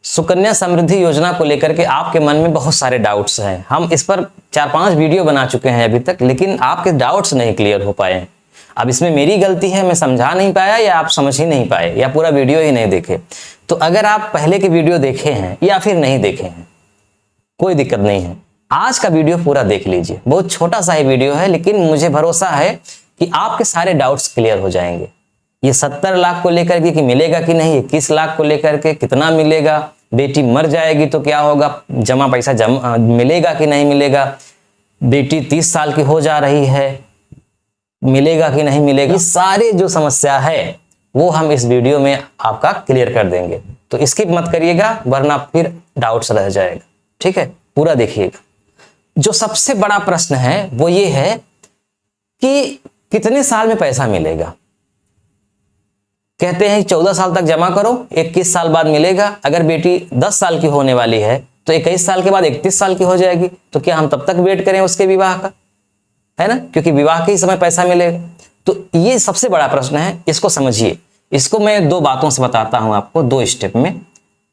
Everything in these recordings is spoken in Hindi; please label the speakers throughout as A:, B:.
A: सुकन्या समृद्धि योजना को लेकर के आपके मन में बहुत सारे डाउट्स हैं। हम इस पर 4-5 वीडियो बना चुके हैं अभी तक, लेकिन आपके डाउट्स नहीं क्लियर हो पाए हैं। अब इसमें मेरी गलती है, मैं समझा नहीं पाया या आप समझ ही नहीं पाए या पूरा वीडियो ही नहीं देखे। तो अगर आप पहले के वीडियो देखे हैं या फिर नहीं देखे हैं, कोई दिक्कत नहीं है, आज का वीडियो पूरा देख लीजिए। बहुत छोटा सा ही वीडियो है, लेकिन मुझे भरोसा है कि आपके सारे डाउट्स क्लियर हो जाएंगे। ये 70 लाख को लेकर के कि मिलेगा कि नहीं, 21 लाख को लेकर के कितना मिलेगा, बेटी मर जाएगी तो क्या होगा, जमा पैसा मिलेगा कि नहीं मिलेगा, बेटी 30 साल की हो जा रही है, मिलेगा कि नहीं मिलेगा, ये सारी जो समस्या है वो हम इस वीडियो में आपका क्लियर कर देंगे। तो स्किप मत करिएगा, वरना फिर डाउट्स रह जाएगा। ठीक है, पूरा देखिएगा। जो सबसे बड़ा प्रश्न है वो ये है कि कितने साल में पैसा मिलेगा। कहते हैं 14 साल तक जमा करो, 21 साल बाद मिलेगा। अगर बेटी 10 साल की होने वाली है तो 21 साल के बाद 31 साल की हो जाएगी, तो क्या हम तब तक वेट करें उसके विवाह का, है ना, क्योंकि विवाह के ही समय पैसा मिलेगा। तो ये सबसे बड़ा प्रश्न है, इसको समझिए। इसको मैं 2 बातों से बताता हूं आपको, 2 स्टेप में।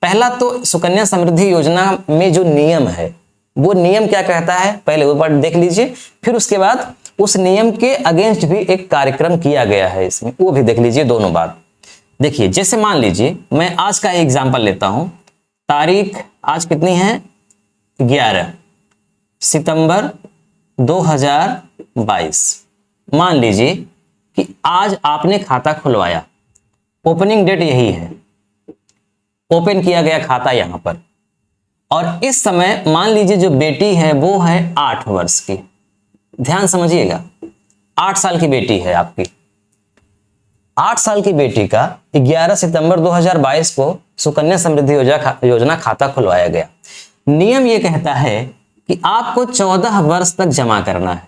A: पहला तो सुकन्या समृद्धि योजना में जो नियम है, वो नियम क्या कहता है, पहले वो बात देख लीजिए। फिर उसके बाद उस नियम के अगेंस्ट भी एक कार्यक्रम किया गया है इसमें, वो भी देख लीजिए। दोनों बात देखिए। जैसे मान लीजिए मैं आज का एग्जाम्पल लेता हूं, तारीख आज कितनी है, 11 सितंबर 2022। मान लीजिए कि आज आपने खाता खुलवाया, ओपनिंग डेट यही है, ओपन किया गया खाता यहां पर, और इस समय मान लीजिए जो बेटी है वो है 8 वर्ष की। ध्यान समझिएगा, 8 साल की बेटी है आपकी। 8 साल की बेटी का 11 सितंबर 2022 को सुकन्या समृद्धि योजना खाता खुलवाया गया। नियम यह कहता है कि आपको 14 वर्ष तक जमा करना है।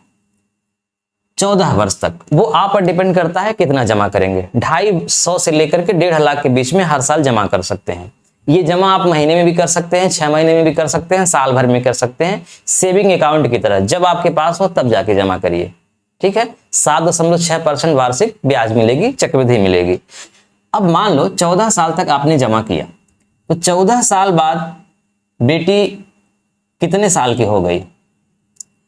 A: 14 वर्ष तक, वो आप पर डिपेंड करता है कितना जमा करेंगे। 250 से लेकर के 1.5 लाख के बीच में हर साल जमा कर सकते हैं। ये जमा आप महीने में भी कर सकते हैं, 6 महीने में भी कर सकते हैं, साल भर में कर सकते हैं। सेविंग अकाउंट की तरह जब आपके पास हो तब जाके जमा करिए। ठीक है, 7.6% वार्षिक ब्याज मिलेगी, चक्रवृद्धि मिलेगी। अब मान लो 14 साल तक आपने जमा किया, तो 14 साल बाद बेटी कितने साल की हो गई,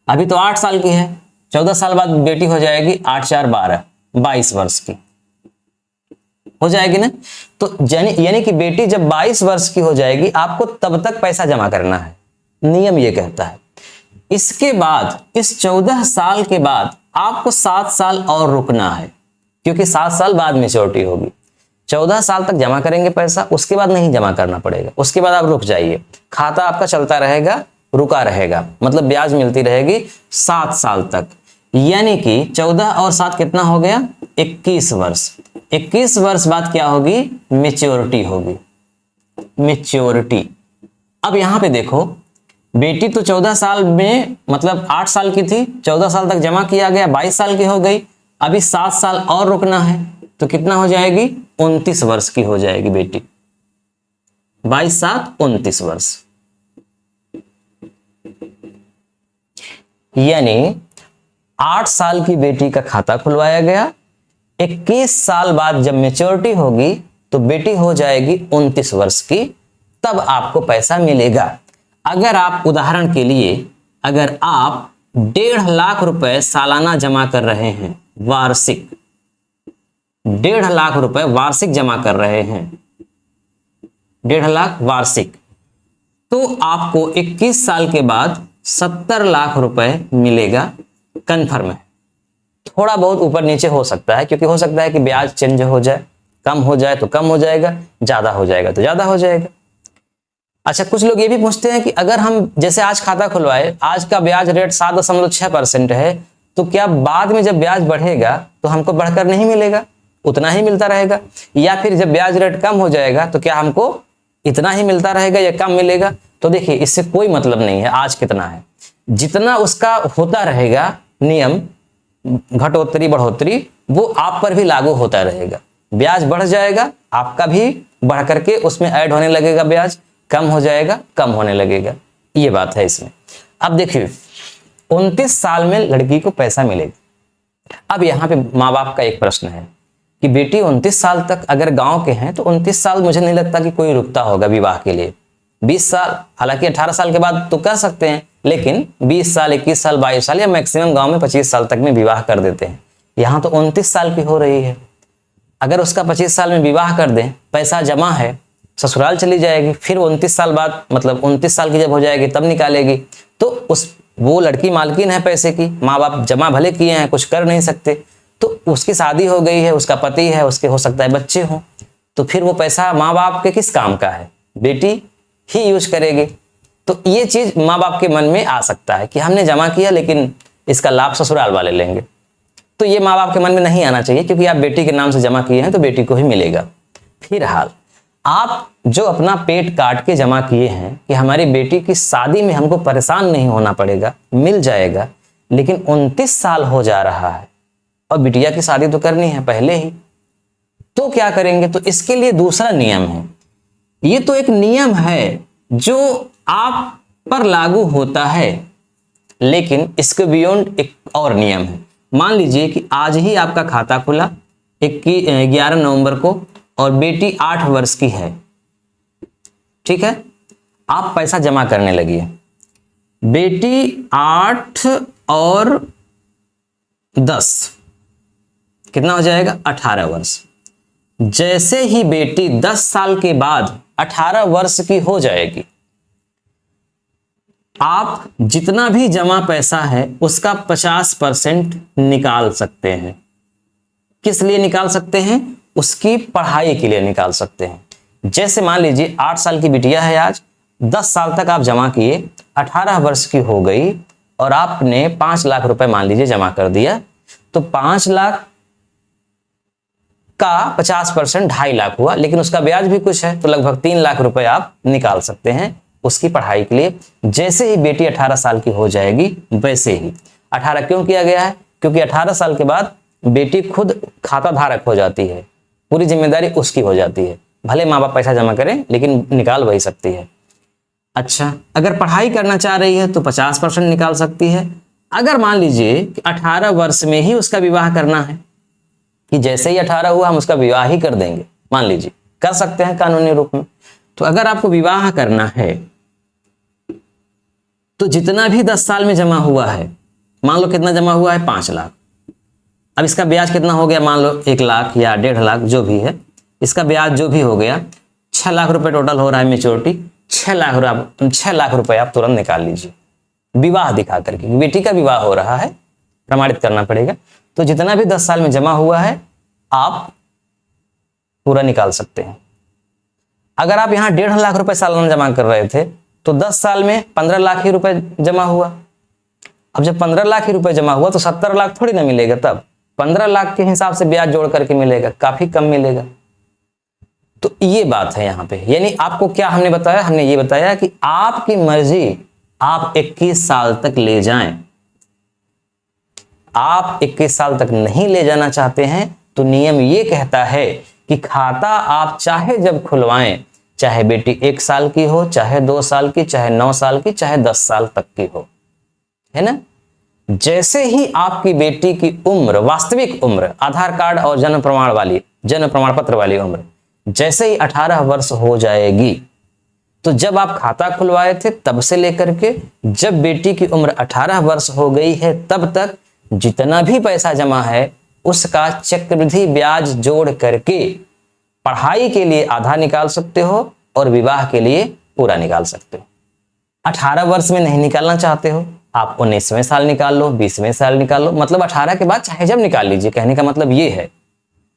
A: अभी तो 8 साल की है, 14 साल बाद बेटी हो जाएगी 8 4 12 22 वर्ष की हो जाएगी ना। तो यानी कि बेटी जब 22 वर्ष की हो जाएगी, आपको तब तक पैसा जमा करना है, नियम ये कहता है। इसके बाद, इस 14 साल के बाद आपको 7 साल और रुकना है, क्योंकि 7 साल बाद मैच्योरिटी होगी। 14 साल तक जमा करेंगे पैसा, उसके बाद नहीं जमा करना पड़ेगा, उसके बाद आप रुक जाइए, खाता आपका चलता रहेगा, रुका रहेगा, मतलब ब्याज मिलती रहेगी 7 साल तक। यानी कि 14 और 7 कितना हो गया, 21 वर्ष। 21 वर्ष बाद क्या होगी, मैच्योरिटी होगी, मैच्योरिटी। अब यहां पे देखो, बेटी तो 14 साल में, मतलब 8 साल की थी, 14 साल तक जमा किया गया, 22 साल की हो गई, अभी 7 साल और रुकना है, तो कितना हो जाएगी, 29 वर्ष की हो जाएगी बेटी। 22 7 29 वर्ष। यानी 8 साल की बेटी का खाता खुलवाया गया, 21 साल बाद जब मैच्योरिटी होगी तो बेटी हो जाएगी 29 वर्ष की, तब आपको पैसा मिलेगा। अगर आप, उदाहरण के लिए, अगर आप 1.5 लाख रुपए सालाना जमा कर रहे हैं, वार्षिक 1.5 लाख रुपए वार्षिक जमा कर रहे हैं, 1.5 लाख वार्षिक, तो आपको 21 साल के बाद 70 लाख रुपए मिलेगा, कन्फर्म है। थोड़ा बहुत ऊपर नीचे हो सकता है, क्योंकि हो सकता है कि ब्याज चेंज हो जाए, कम हो जाए तो कम हो जाएगा, ज्यादा हो जाएगा तो ज्यादा हो जाएगा। अच्छा, कुछ लोग ये भी पूछते हैं कि अगर हम जैसे आज खाता खुलवाए, आज का ब्याज रेट 7.6% है, तो क्या बाद में जब ब्याज बढ़ेगा तो हमको बढ़कर नहीं मिलेगा, उतना ही मिलता रहेगा, या फिर जब ब्याज रेट कम हो जाएगा तो क्या हमको इतना ही मिलता रहेगा या कम मिलेगा। तो देखिए, इससे कोई मतलब नहीं है आज कितना है, जितना उसका होता रहेगा नियम, घटोत्तरी बढ़ोतरी, वो आप पर भी लागू होता रहेगा। ब्याज बढ़ जाएगा, आपका भी बढ़ करके उसमें ऐड होने लगेगा, ब्याज कम हो जाएगा, कम होने लगेगा, ये बात है इसमें। अब देखिए, 29 साल में लड़की को पैसा मिलेगा। अब यहाँ पे माँ बाप का एक प्रश्न है कि बेटी 29 साल तक, अगर गांव के हैं तो 29 साल मुझे नहीं लगता कि कोई रुकता होगा विवाह के लिए, 20 साल, हालांकि 18 साल के बाद तो कर सकते हैं, लेकिन 20 साल, 21 साल, 22 साल या मैक्सिमम गांव में 25 साल तक में विवाह कर देते हैं। यहाँ तो 29 साल की हो रही है। अगर उसका 25 साल में विवाह कर दें, पैसा जमा है, ससुराल चली जाएगी, फिर 29 साल बाद, मतलब 29 साल की जब हो जाएगी तब निकालेगी, तो वो लड़की मालकिन है पैसे की, माँ बाप जमा भले किए हैं, कुछ कर नहीं सकते, तो उसकी शादी हो गई है, उसका पति है, उसके हो सकता है बच्चे हों, तो फिर वो पैसा माँ बाप के किस काम का है, बेटी ही यूज करेगी। तो ये चीज माँ बाप के मन में आ सकता है कि हमने जमा किया लेकिन इसका लाभ ससुराल वाले लेंगे। तो ये माँ बाप के मन में नहीं आना चाहिए, क्योंकि आप बेटी के नाम से जमा किए हैं तो बेटी को ही मिलेगा। फिलहाल आप जो अपना पेट काट के जमा किए हैं कि हमारी बेटी की शादी में हमको परेशान नहीं होना पड़ेगा, मिल जाएगा, लेकिन 29 साल हो जा रहा है और बिटिया की शादी तो करनी है पहले ही, तो क्या करेंगे? तो इसके लिए दूसरा नियम है। ये तो एक नियम है जो आप पर लागू होता है, लेकिन इसके बियॉन्ड एक और नियम है। मान लीजिए कि आज ही आपका खाता खुला 11 नवंबर को और बेटी 8 वर्ष की है, ठीक है, आप पैसा जमा करने लगिए। बेटी 8 और 10 कितना हो जाएगा? 18 वर्ष। जैसे ही बेटी 10 साल के बाद 18 वर्ष की हो जाएगी, आप जितना भी जमा पैसा है उसका 50% निकाल सकते हैं। किस लिए निकाल सकते हैं? उसकी पढ़ाई के लिए निकाल सकते हैं। जैसे मान लीजिए 8 साल की बिटिया है, आज 10 साल तक आप जमा किए, 18 वर्ष की हो गई और आपने 5 लाख रुपए मान लीजिए जमा कर दिया, तो 5 लाख का 50% 2.5 लाख हुआ, लेकिन उसका ब्याज भी कुछ है, तो लगभग 3 लाख रुपए आप निकाल सकते हैं उसकी पढ़ाई के लिए। जैसे ही बेटी 18 साल की हो जाएगी, वैसे ही 18 क्यों किया गया है? क्योंकि 18 साल के बाद बेटी खुद खाता धारक हो जाती है, पूरी जिम्मेदारी उसकी हो जाती है। भले माँ बाप पैसा जमा करें लेकिन निकाल वही सकती है। अच्छा, अगर पढ़ाई करना चाह रही है तो 50% निकाल सकती है। अगर मान लीजिए कि 18 वर्ष में ही उसका विवाह करना है, कि जैसे ही 18 हुआ हम उसका विवाह ही कर देंगे, मान लीजिए, कर सकते हैं कानूनी रूप में। तो अगर आपको विवाह करना है तो जितना भी 10 साल में जमा हुआ है, मान लो कितना जमा हुआ है? 5 लाख। अब इसका ब्याज कितना हो गया? मान लो 1 लाख या 1.5 लाख, जो भी है, इसका ब्याज जो भी हो गया, 6 लाख रुपए टोटल हो रहा है मेच्योरिटी। 6 लाख रुपए आप तुरंत निकाल लीजिए, विवाह दिखा करके। बेटी का विवाह हो रहा है, प्रमाणित करना पड़ेगा, तो जितना भी 10 साल में जमा हुआ है आप पूरा निकाल सकते हैं। अगर आप यहाँ 1.5 लाख रुपए सालाना जमा कर रहे थे तो 10 साल में 15 लाख ही रुपए जमा हुआ। अब जब 15 लाख ही रुपए जमा हुआ तो 70 लाख थोड़ी ना मिलेगा, तब 15 लाख के हिसाब से ब्याज जोड़ करके मिलेगा, काफी कम मिलेगा। तो ये बात है यहाँ पे। यानी आपको क्या हमने बताया? हमने ये बताया कि आपकी मर्जी, आप 21 साल तक ले जाएं। आप 21 साल तक नहीं ले जाना चाहते हैं तो नियम ये कहता है कि खाता आप चाहे जब खुलवाएं, चाहे बेटी 1 साल की हो, चाहे 2 साल की, चाहे 9 साल की, चाहे 10 साल तक की हो, है ना। जैसे ही आपकी बेटी की उम्र, वास्तविक उम्र, आधार कार्ड और जन्म प्रमाण पत्र वाली उम्र, जैसे ही 18 वर्ष हो जाएगी, तो जब आप खाता खुलवाए थे तब से लेकर के जब बेटी की उम्र 18 वर्ष हो गई है तब तक जितना भी पैसा जमा है उसका चक्रवृद्धि ब्याज जोड़ करके पढ़ाई के लिए आधा निकाल सकते हो और विवाह के लिए पूरा निकाल सकते हो। 18 वर्ष में नहीं निकालना चाहते हो, आप 19वें साल निकाल लो, 20वें साल निकाल लो, मतलब 18 के बाद चाहे जब निकाल लीजिए, कहने का मतलब ये है।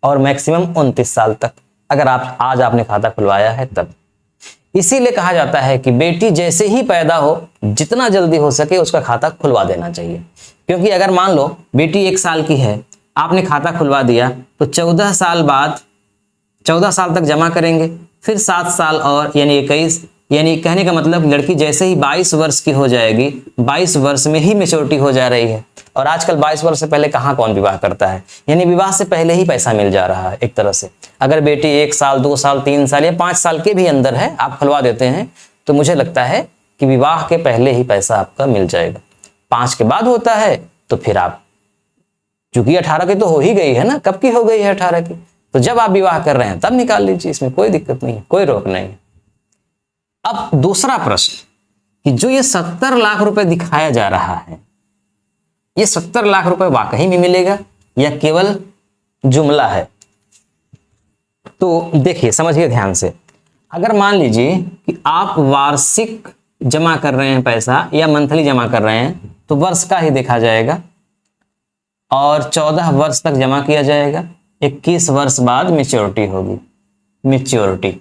A: और मैक्सिमम 29 साल तक, अगर आप आज आपने खाता खुलवाया है तब। इसीलिए कहा जाता है कि बेटी जैसे ही पैदा हो, जितना जल्दी हो सके उसका खाता खुलवा देना चाहिए। क्योंकि अगर मान लो बेटी 1 साल की है, आपने खाता खुलवा दिया तो 14 साल बाद, 14 साल तक जमा करेंगे, फिर 7 साल और यानी 21, यानी कहने का मतलब लड़की जैसे ही 22 वर्ष की हो जाएगी, 22 वर्ष में ही मेच्योरिटी हो जा रही है। और आजकल 22 वर्ष से पहले कहाँ कौन विवाह करता है, यानी विवाह से पहले ही पैसा मिल जा रहा है एक तरह से। अगर बेटी 1 साल, 2 साल, 3 साल या 5 साल के भी अंदर है, आप खुलवा देते हैं, तो मुझे लगता है कि विवाह के पहले ही पैसा आपका मिल जाएगा। 5 के बाद होता है तो फिर आप, चूंकि 18 की तो हो ही गई है ना, कब की हो गई है 18 की, तो जब आप विवाह कर रहे हैं तब निकाल लीजिए, इसमें कोई दिक्कत नहीं है, कोई रोक नहीं है। अब दूसरा प्रश्न कि जो ये 70 लाख रुपए दिखाया जा रहा है, ये 70 लाख रुपए वाकई में मिलेगा या केवल जुमला है? तो देखिए, समझिए ध्यान से। अगर मान लीजिए कि आप वार्षिक जमा कर रहे हैं पैसा या मंथली जमा कर रहे हैं, तो वर्ष का ही देखा जाएगा और 14 वर्ष तक जमा किया जाएगा। 21 वर्ष बाद मैच्योरिटी होगी, मैच्योरिटी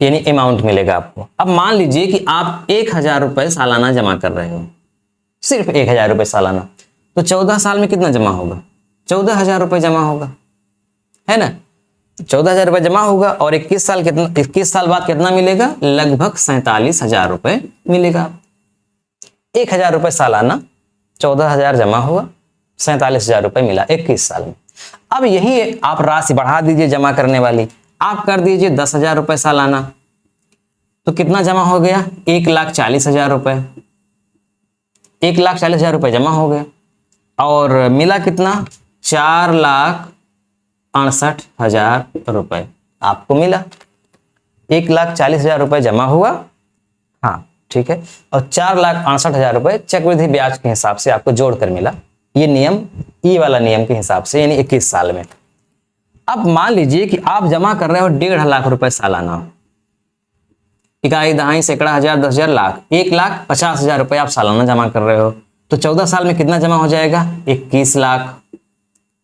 A: यानी अमाउंट मिलेगा आपको। अब मान लीजिए कि आप 1000 रुपए सालाना जमा कर रहे हो, सिर्फ 1000 रुपए सालाना, तो 14 साल में कितना जमा होगा? 14,000 रुपए जमा होगा, है ना? 14,000 रुपए जमा होगा और 21 साल बाद कितना मिलेगा? लगभग 47,000 रुपए मिलेगा। 1000 रुपए सालाना, 14,000 जमा हुआ, 47,000 रुपए मिला 21 साल में। अब यही आप राशि बढ़ा दीजिए जमा करने वाली, आप कर दीजिए 10,000 रुपए सालाना, तो कितना जमा हो गया? 1,40,000 रुपए। 1,40,000 रुपए जमा हो गया और मिला कितना? 4,68,000 रुपए आपको मिला। 1,40,000 रुपए जमा हुआ, हाँ ठीक है, और 4,68,000 रुपए चक्रवृद्धि ब्याज के हिसाब से आपको जोड़कर मिला। ये नियम, ये वाला नियम के हिसाब से, यानी 21 साल में। अब मान लीजिए कि आप जमा कर रहे हो 1.5 लाख रुपए सालाना, इकाई दहाई सैकड़ा हजार 10,000 लाख, 1,50,000 रुपए आप सालाना जमा कर रहे हो, तो 14 साल में कितना जमा हो जाएगा? 21 लाख,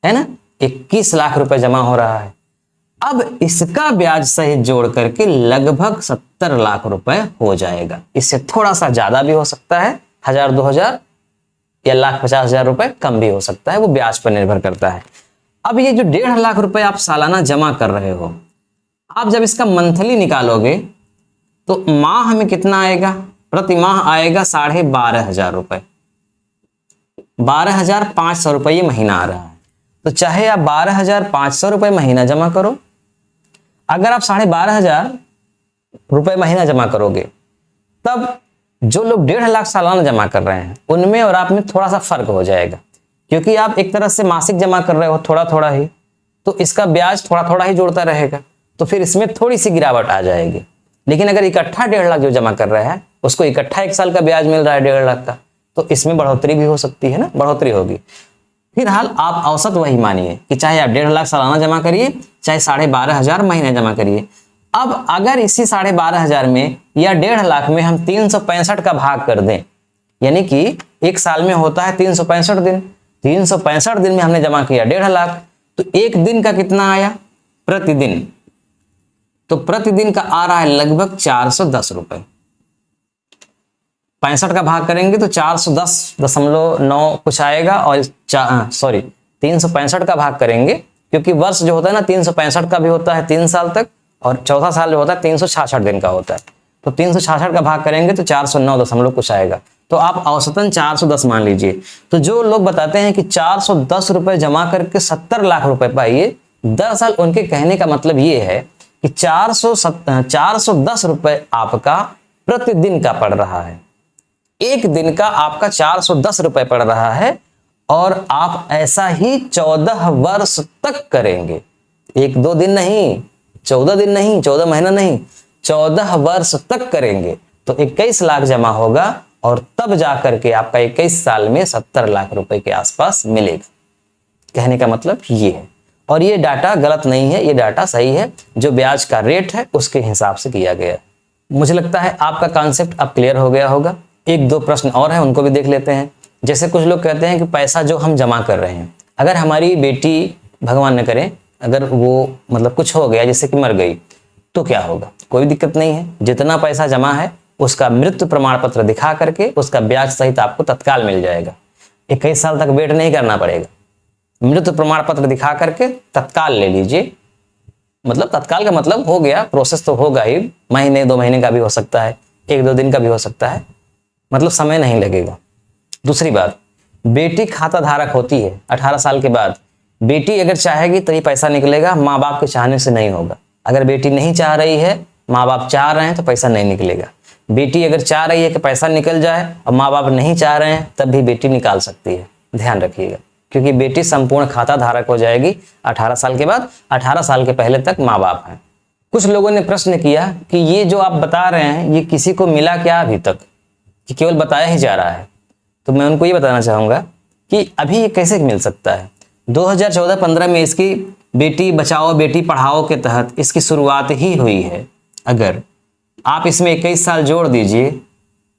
A: है ना? 21 लाख रुपए जमा हो रहा है। अब इसका ब्याज सहित जोड़ करके लगभग 70 लाख रुपए हो जाएगा। इससे थोड़ा सा ज्यादा भी हो सकता है, 1,000 2,000 या 1,50,000 रुपए कम भी हो सकता है, वो ब्याज पर निर्भर करता है। अब ये जो 1.5 लाख रुपए आप सालाना जमा कर रहे हो, आप जब इसका मंथली निकालोगे तो माह में कितना आएगा? प्रति माह आएगा 12,500 रुपए, 12,500 रुपए ये महीना आ रहा है। तो चाहे आप 12,500 रुपए महीना जमा करो, अगर आप 12,500 रुपए महीना जमा करोगे, तब जो लोग 1.5 लाख सालाना जमा कर रहे हैं उनमें और आप में थोड़ा सा फर्क हो जाएगा, क्योंकि आप एक तरह से मासिक जमा कर रहे हो थोड़ा थोड़ा ही, तो इसका ब्याज थोड़ा थोड़ा ही जोड़ता रहेगा, तो फिर इसमें थोड़ी सी गिरावट आ जाएगी। लेकिन अगर इकट्ठा 1.5 लाख जो जमा कर रहा है, उसको इकट्ठा 1 साल का ब्याज मिल रहा है 1.5 लाख का, तो इसमें बढ़ोतरी भी हो सकती है ना, बढ़ोतरी होगी। फिलहाल आप औसत वही मानिए कि चाहे आप 1.5 लाख सालाना जमा करिए, चाहे 12,500 महीने जमा करिए। अब अगर इसी 12,500 में या 1.5 लाख में हम 365 का भाग कर दें, यानी कि एक साल में होता है 365 दिन, 365 दिन में हमने जमा किया 1.5 लाख, तो एक दिन का कितना आया? प्रतिदिन, तो प्रतिदिन का आ रहा है लगभग 410 रुपए। 65 का भाग करेंगे तो 410.9 कुछ आएगा, और 365 का भाग करेंगे, क्योंकि वर्ष जो होता है ना 365 का भी होता है 3 साल तक, और चौथा साल जो होता है 366 दिन का होता है, तो 366 का भाग करेंगे तो 409 कुछ आएगा, तो आप औसतन 410 मान लीजिए। तो जो लोग बताते हैं कि 410 रुपए जमा करके 70 लाख रुपए पाइए, दरअसल उनके कहने का मतलब ये है कि 410 रुपए आपका प्रतिदिन का पड़ रहा है, एक दिन का आपका 410 रुपए पड़ रहा है, और आप ऐसा ही 14 वर्ष तक करेंगे। 1-2 दिन नहीं, 14 दिन नहीं, 14 महीना नहीं, 14 वर्ष तक करेंगे, तो 21 लाख जमा होगा, और तब जाकर के आपका 21 साल में 70 लाख रुपए के आसपास मिलेगा। कहने का मतलब ये है, और ये डाटा गलत नहीं है, ये डाटा सही है, जो ब्याज का रेट है उसके हिसाब से किया गया है। मुझे लगता है आपका कॉन्सेप्ट अब क्लियर हो गया होगा। 1-2 प्रश्न और हैं, उनको भी देख लेते हैं। जैसे कुछ लोग कहते हैं कि पैसा जो हम जमा कर रहे हैं, अगर हमारी बेटी भगवान न करे अगर वो मतलब कुछ हो गया, जैसे कि मर गई, तो क्या होगा? कोई दिक्कत नहीं है, जितना पैसा जमा है उसका मृत्यु प्रमाण पत्र दिखा करके उसका ब्याज सहित आपको तत्काल मिल जाएगा। 21 साल तक वेट नहीं करना पड़ेगा, मृत्यु प्रमाण पत्र दिखा करके तत्काल ले लीजिए। मतलब तत्काल का मतलब हो गया, प्रोसेस तो होगा ही, महीने 2 महीने का भी हो सकता है, 1-2 दिन का भी हो सकता है, मतलब समय नहीं लगेगा। दूसरी बात, बेटी खाता धारक होती है 18 साल के बाद। बेटी अगर चाहेगी तो ये पैसा निकलेगा, माँ बाप के चाहने से नहीं होगा। अगर बेटी नहीं चाह रही है, माँ बाप चाह रहे हैं, तो पैसा नहीं निकलेगा। बेटी अगर चाह रही है कि पैसा निकल जाए और माँ बाप नहीं चाह रहे हैं, तब भी बेटी निकाल सकती है, ध्यान रखिएगा, क्योंकि बेटी संपूर्ण खाता धारक हो जाएगी 18 साल के बाद। 18 साल के पहले तक माँ बाप हैं। कुछ लोगों ने प्रश्न किया कि ये जो आप बता रहे हैं ये किसी को मिला क्या अभी तक, कि केवल बताया ही जा रहा है। तो मैं उनको ये बताना चाहूँगा कि अभी ये कैसे मिल सकता है। 2014-15 में इसकी बेटी बचाओ बेटी पढ़ाओ के तहत इसकी शुरुआत ही हुई है। अगर आप इसमें 21 साल जोड़ दीजिए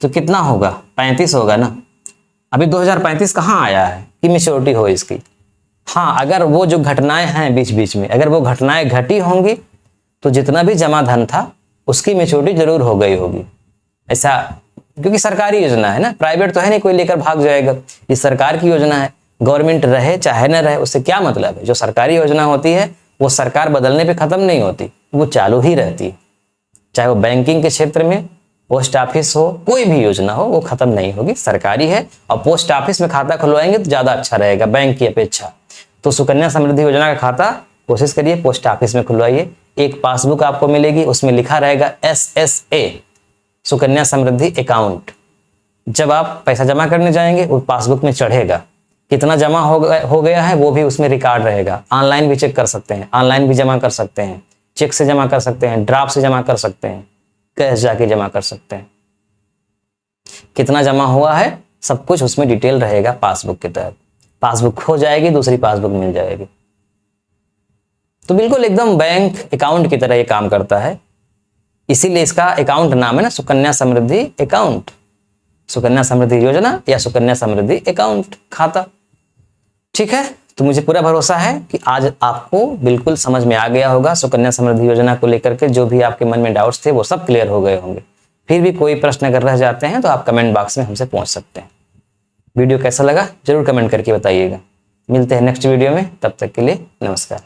A: तो कितना होगा, 35 होगा ना। अभी 2035 कहाँ आया है कि मैच्योरिटी हो इसकी। हाँ, अगर वो जो घटनाएं हैं बीच बीच में, अगर वो घटनाएं घटी होंगी तो जितना भी जमा धन था उसकी मैच्योरिटी जरूर हो गई होगी। ऐसा, क्योंकि सरकारी योजना है ना, प्राइवेट तो है नहीं कोई लेकर भाग जाएगा। ये सरकार की योजना है, गवर्नमेंट रहे चाहे न रहे उससे क्या मतलब है। जो सरकारी योजना होती है वो सरकार बदलने पे खत्म नहीं होती, वो चालू ही रहती है। चाहे वो बैंकिंग के क्षेत्र में, पोस्ट ऑफिस हो, कोई भी योजना हो, वो खत्म नहीं होगी, सरकारी है। और पोस्ट ऑफिस में खाता खुलवाएंगे तो ज्यादा अच्छा रहेगा बैंक की अपेक्षा। तो सुकन्या समृद्धि योजना का खाता कोशिश करिए पोस्ट ऑफिस में खुलवाइए। एक पासबुक आपको मिलेगी, उसमें लिखा रहेगा SSA, सुकन्या समृद्धि अकाउंट। जब आप पैसा जमा करने जाएंगे उस पासबुक में चढ़ेगा, कितना जमा हो गया है वो भी उसमें रिकॉर्ड रहेगा। ऑनलाइन भी चेक कर सकते हैं, ऑनलाइन भी जमा कर सकते हैं, चेक से जमा कर सकते हैं, ड्राफ्ट से जमा कर सकते हैं, कैश जाके जमा कर सकते हैं। कितना जमा हुआ है सब कुछ उसमें डिटेल रहेगा पासबुक के तहत। पासबुक खो जाएगी, दूसरी पासबुक मिल जाएगी। तो बिल्कुल एकदम बैंक अकाउंट की तरह ये काम करता है, इसीलिए इसका अकाउंट नाम है ना सुकन्या समृद्धि अकाउंट, सुकन्या समृद्धि योजना या सुकन्या समृद्धि अकाउंट खाता। ठीक है, तो मुझे पूरा भरोसा है कि आज आपको बिल्कुल समझ में आ गया होगा सुकन्या समृद्धि योजना को लेकर के। जो भी आपके मन में डाउट्स थे वो सब क्लियर हो गए होंगे। फिर भी कोई प्रश्न अगर रह जाते हैं तो आप कमेंट बॉक्स में हमसे पूछ सकते हैं। वीडियो कैसा लगा जरूर कमेंट करके बताइएगा। मिलते हैं नेक्स्ट वीडियो में, तब तक के लिए नमस्कार।